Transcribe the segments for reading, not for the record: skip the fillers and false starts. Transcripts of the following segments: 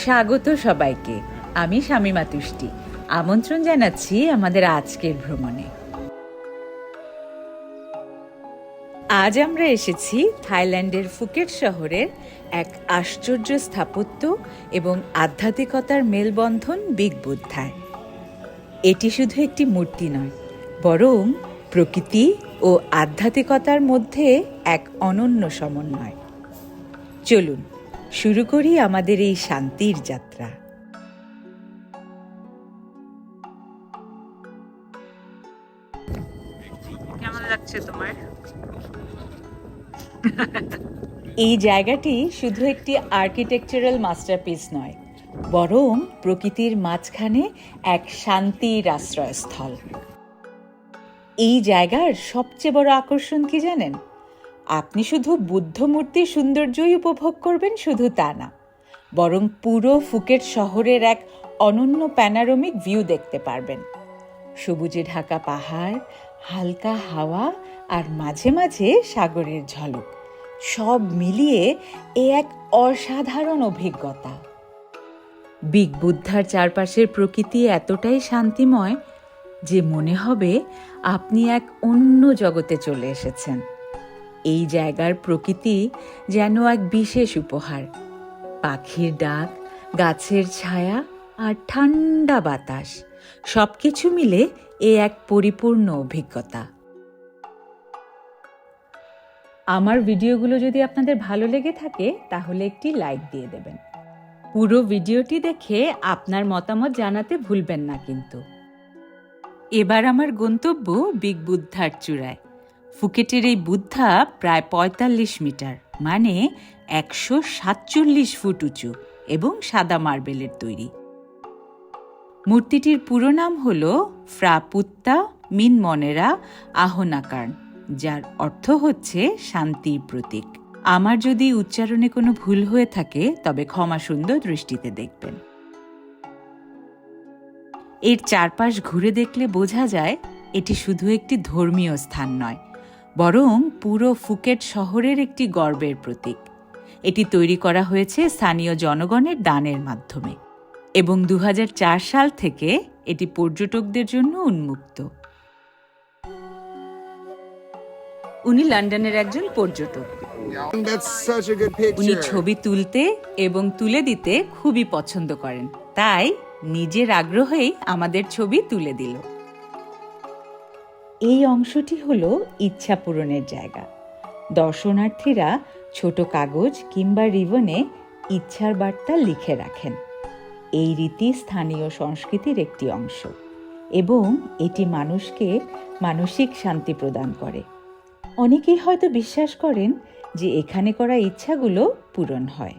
স্বাগত সবাইকে। আমি শামিমা তুষ্টি আমন্ত্রণ জানাচ্ছি আমাদের আজকের ভ্রমণে। আজ আমরা এসেছি থাইল্যান্ডের ফুকেট শহরের এক আশ্চর্য স্থাপত্য এবং আধ্যাত্মিকতার মেলবন্ধন বিগ বুদ্ধায়। এটি শুধু একটি মূর্তি নয়, বরং প্রকৃতি ও আধ্যাত্মিকতার মধ্যে এক অনন্য সমন্বয়। চলুন শুরু করি আমাদের এই শান্তির যাত্রা। কেমন লাগছে তোমার? এই জায়গাটি শুধু একটি আর্কিটেকচারাল মাস্টারপিস নয়, বরং প্রকৃতির মাঝখানে এক শান্তির আশ্রয়স্থল। এই জায়গার সবচেয়ে বড় আকর্ষণ কি জানেন? আপনি শুধু বুদ্ধ মূর্তির সৌন্দর্যই উপভোগ করবেন শুধু তা না, বরং পুরো ফুকেট শহরের এক অনন্য প্যানোরামিক ভিউ দেখতে পারবেন। সবুজে ঢাকা পাহাড়, হালকা হাওয়া আর মাঝে মাঝে সাগরের ঝলক, সব মিলিয়ে এ এক অসাধারণ অভিজ্ঞতা। বিগ বুদ্ধার চারপাশের প্রকৃতি এতটাই শান্তিময় যে মনে হবে আপনি এক অন্য জগতে চলে এসেছেন। এই জায়গার প্রকৃতি যেন এক বিশেষ উপহার। পাখির ডাক, গাছের ছায়া আর ঠান্ডা বাতাস, সবকিছু মিলে এ এক পরিপূর্ণ অভিজ্ঞতা। আমার ভিডিওগুলো যদি আপনাদের ভালো লেগে থাকে তাহলে একটি লাইক দিয়ে দেবেন। পুরো ভিডিওটি দেখে আপনার মতামত জানাতে ভুলবেন না কিন্তু। এবার আমার গন্তব্য বিগ বুদ্ধার চূড়ায়। ফুকেটের এই বুদ্ধা প্রায় ৪৫ মিটার, মানে ১৪৭ ফুট উঁচু এবং সাদা মার্বেলের তৈরি। মূর্তিটির পুরো নাম হল ফ্রা পুত্তা মিন মনেরা আহনাকার্ন, যার অর্থ হচ্ছে শান্তির প্রতীক। আমার যদি উচ্চারণে কোনো ভুল হয়ে থাকে তবে ক্ষমা সুন্দর দৃষ্টিতে দেখবেন। এর চারপাশ ঘুরে দেখলে বোঝা যায় এটি শুধু একটি ধর্মীয় স্থান নয়, বরং পুরো ফুকেট শহরের একটি গর্বের প্রতীক। এটি তৈরি করা হয়েছে স্থানীয় জনগণের দানের মাধ্যমে এবং ২০০৪ সাল থেকে এটি পর্যটকদের জন্য উন্মুক্ত। উনি লন্ডনের একজন পর্যটক। উনি ছবি তুলতে এবং তুলে দিতে খুবই পছন্দ করেন, তাই নিজের আগ্রহেই আমাদের ছবি তুলে দিল। এই অংশটি হলো ইচ্ছা পূরণের জায়গা। দর্শনার্থীরা ছোট কাগজ কিংবা রিবনে ইচ্ছার বার্তা লিখে রাখেন। এই রীতি স্থানীয় সংস্কৃতির একটি অংশ এবং এটি মানুষকে মানসিক শান্তি প্রদান করে। অনেকেই হয়তো বিশ্বাস করেন যে এখানে করা ইচ্ছাগুলো পূরণ হয়।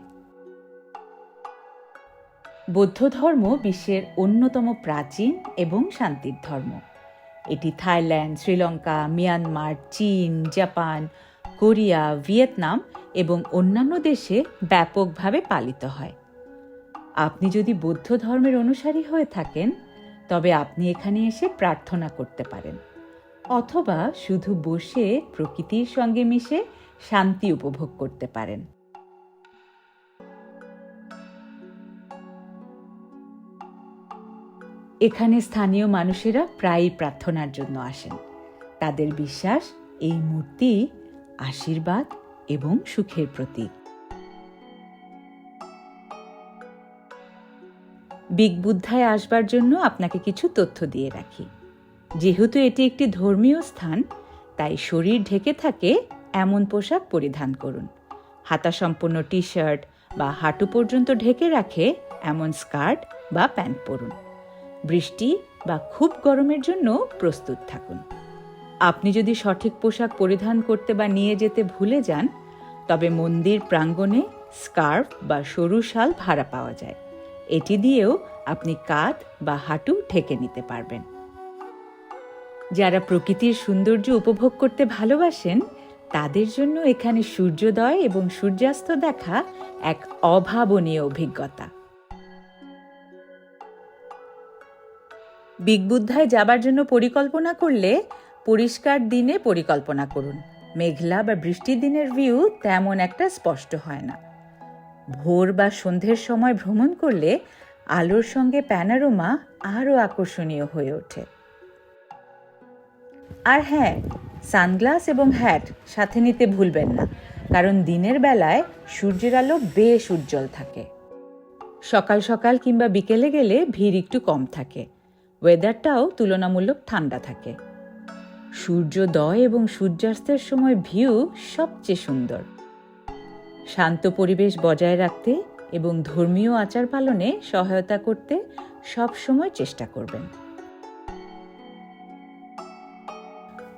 বৌদ্ধ ধর্ম বিশ্বের অন্যতম প্রাচীন এবং শান্তির ধর্ম। এটি থাইল্যান্ড, শ্রীলঙ্কা, মিয়ানমার, চীন, জাপান, কোরিয়া, ভিয়েতনাম এবং অন্যান্য দেশে ব্যাপকভাবে পালিত হয়। আপনি যদি বৌদ্ধ ধর্মের অনুসারী হয়ে থাকেন তবে আপনি এখানে এসে প্রার্থনা করতে পারেন, অথবা শুধু বসে প্রকৃতির সঙ্গে মিশে শান্তি উপভোগ করতে পারেন। এখানে স্থানীয় মানুষেরা প্রায়ই প্রার্থনার জন্য আসেন। তাদের বিশ্বাস এই মূর্তি আশীর্বাদ এবং সুখের প্রতীক। বিগ বুদ্ধায় আসবার জন্য আপনাকে কিছু তথ্য দিয়ে রাখি। যেহেতু এটি একটি ধর্মীয় স্থান, তাই শরীর ঢেকে থাকে এমন পোশাক পরিধান করুন। হাতা সম্পন্ন টি শার্ট বা হাঁটু পর্যন্ত ঢেকে রাখে এমন স্কার্ট বা প্যান্ট পরুন। বৃষ্টি বা খুব গরমের জন্য প্রস্তুত থাকুন। আপনি যদি সঠিক পোশাক পরিধান করতে বা নিয়ে যেতে ভুলে যান তবে মন্দির প্রাঙ্গণে স্কার্ফ বা সরু শাল ভাড়া পাওয়া যায়। এটি দিয়েও আপনি কাঁধ বা হাঁটু ঢেকে নিতে পারবেন। যারা প্রকৃতির সৌন্দর্য উপভোগ করতে ভালোবাসেন তাদের জন্য এখানে সূর্যোদয় এবং সূর্যাস্ত দেখা এক অভাবনীয় অভিজ্ঞতা। বিগ বুদ্ধায় যাবার জন্য পরিকল্পনা করলে পরিষ্কার দিনে পরিকল্পনা করুন। মেঘলা বা বৃষ্টির দিনের ভিউ তেমন একটা স্পষ্ট হয় না। ভোর বা সন্ধ্যের সময় ভ্রমণ করলে আলোর সঙ্গে প্যানোরামা আরও আকর্ষণীয় হয়ে ওঠে। আর হ্যাঁ, সানগ্লাস এবং হ্যাট সাথে নিতে ভুলবেন না, কারণ দিনের বেলায় সূর্যের আলো বেশ উজ্জ্বল থাকে। সকাল সকাল কিংবা বিকেলে গেলে ভিড় একটু কম থাকে, ওয়েদারটাও তুলনামূলক ঠান্ডা থাকে। সূর্যোদয় এবং সূর্যাস্তের সময় ভিউ সবচেয়ে সুন্দর। শান্ত পরিবেশ বজায় রাখতে এবং ধর্মীয় আচার পালনে সহায়তা করতে সব সময় চেষ্টা করবেন।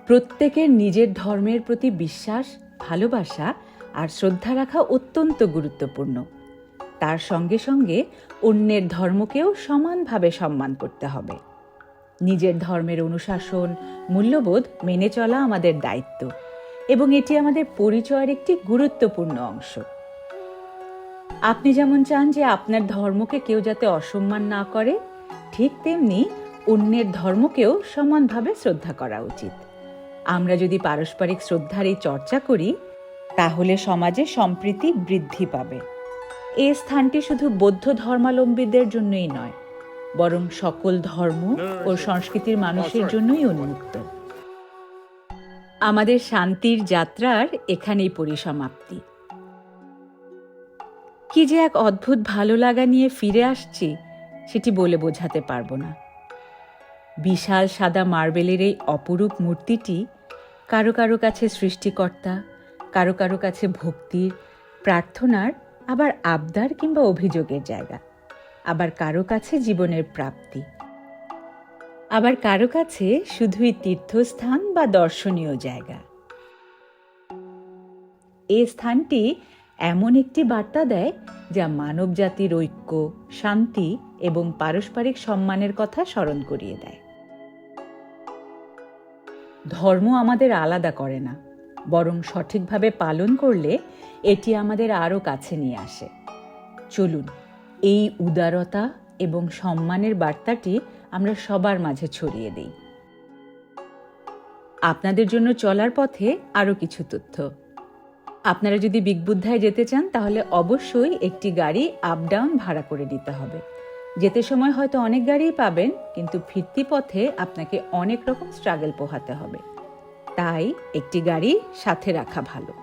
প্রত্যেকের নিজের ধর্মের প্রতি বিশ্বাস, ভালোবাসা আর শ্রদ্ধা রাখা অত্যন্ত গুরুত্বপূর্ণ। তার সঙ্গে সঙ্গে অন্যের ধর্মকেও সমানভাবে সম্মান করতে হবে। নিজের ধর্মের অনুশাসন, মূল্যবোধ মেনে চলা আমাদের দায়িত্ব এবং এটি আমাদের পরিচয়ের একটি গুরুত্বপূর্ণ অংশ। আপনি যেমন চান যে আপনার ধর্মকে কেউ যাতে অসম্মান না করে, ঠিক তেমনি অন্যের ধর্মকেও সমানভাবে শ্রদ্ধা করা উচিত। আমরা যদি পারস্পরিক শ্রদ্ধার এই চর্চা করি, তাহলে সমাজে সম্প্রীতি বৃদ্ধি পাবে। এই স্থানটি শুধু বৌদ্ধ ধর্মাবলম্বীদের জন্যই নয়, বরং সকল ধর্ম ও সংস্কৃতির মানুষের জন্যই উন্মুক্ত। আমাদের শান্তির যাত্রার এখানেই পরিসমাপ্তি। কি যে এক অদ্ভুত ভালো লাগা নিয়ে ফিরে আসছি, সেটি বলে বোঝাতে পারবো না। বিশাল সাদা মার্বেলের এই অপরূপ মূর্তিটি কারো কারো কাছে সৃষ্টিকর্তা, কারো কারো কাছে ভক্তির, প্রার্থনার, আবার আবদার কিংবা অভিযোগের জায়গা, আবার কারো কাছে জীবনের প্রাপ্তি, আবার কারো কাছে শুধুই তীর্থস্থান বা দর্শনীয় জায়গা। এই স্থানটি এমন একটি বার্তা দেয় যা মানব জাতির ঐক্য, শান্তি এবং পারস্পরিক সম্মানের কথা স্মরণ করিয়ে দেয়। ধর্ম আমাদের আলাদা করে না, বরং সঠিকভাবে পালন করলে এটি আমাদের আরও কাছে নিয়ে আসে। চলুন এই উদারতা এবং সম্মানের বার্তাটি আমরা সবার মাঝে ছড়িয়ে দেই। আপনাদের জন্য চলার পথে আরও কিছু তথ্য। আপনারা যদি বিগ বুদ্ধায় যেতে চান, তাহলে অবশ্যই একটি গাড়ি আপ ডাউন ভাড়া করে নিতে হবে। যেতে সময় হয়তো অনেক গাড়িই পাবেন, কিন্তু ফিরতি পথে আপনাকে অনেক রকম স্ট্রাগল পোহাতে হবে, তাই একটি গাড়ি সাথে রাখা ভালো।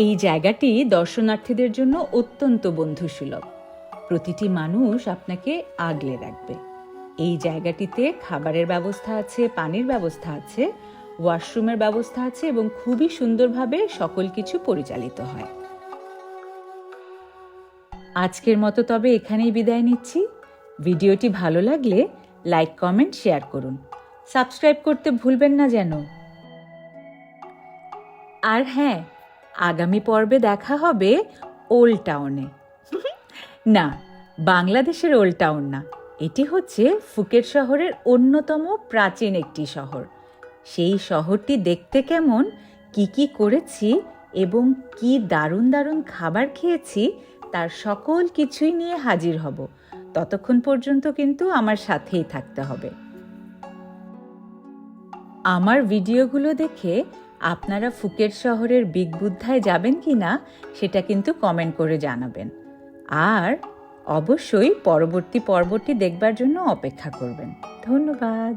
এই জায়গাটি দর্শনার্থীদের জন্য অত্যন্ত বন্ধুসুলভ। প্রতিটি মানুষ আপনাকে আগলে রাখবে। এই জায়গাটিতে খাবারের ব্যবস্থা আছে, পানির ব্যবস্থা আছে, ওয়াশরুমের ব্যবস্থা আছে এবং খুবই সুন্দরভাবে সকল কিছু পরিচালিত হয়। আজকের মতো তবে এখানেই বিদায় নিচ্ছি। ভিডিওটি ভালো লাগলে লাইক, কমেন্ট, শেয়ার করুন। সাবস্ক্রাইব করতে ভুলবেন না যেন। আর হ্যাঁ, আগামী পর্বে দেখা হবে ওল্ড টাউনে। না, বাংলাদেশের ওল্ড টাউন না, এটি হচ্ছে ফুকেট শহরের অন্যতম প্রাচীন একটি শহর। সেই শহরটি দেখতে কেমন, কি করেছি এবং কি দারুণ দারুণ খাবার খেয়েছি, তার সকল কিছুই নিয়ে হাজির হব। ততক্ষণ পর্যন্ত কিন্তু আমার সাথেই থাকতে হবে। আমার ভিডিওগুলো দেখে আপনারা ফুকেট শহরের বিগ বুদ্ধায় যাবেন কি না, সেটা কিন্তু কমেন্ট করে জানাবেন। আর অবশ্যই পরবর্তী পর্বটি দেখবার জন্য অপেক্ষা করবেন। ধন্যবাদ।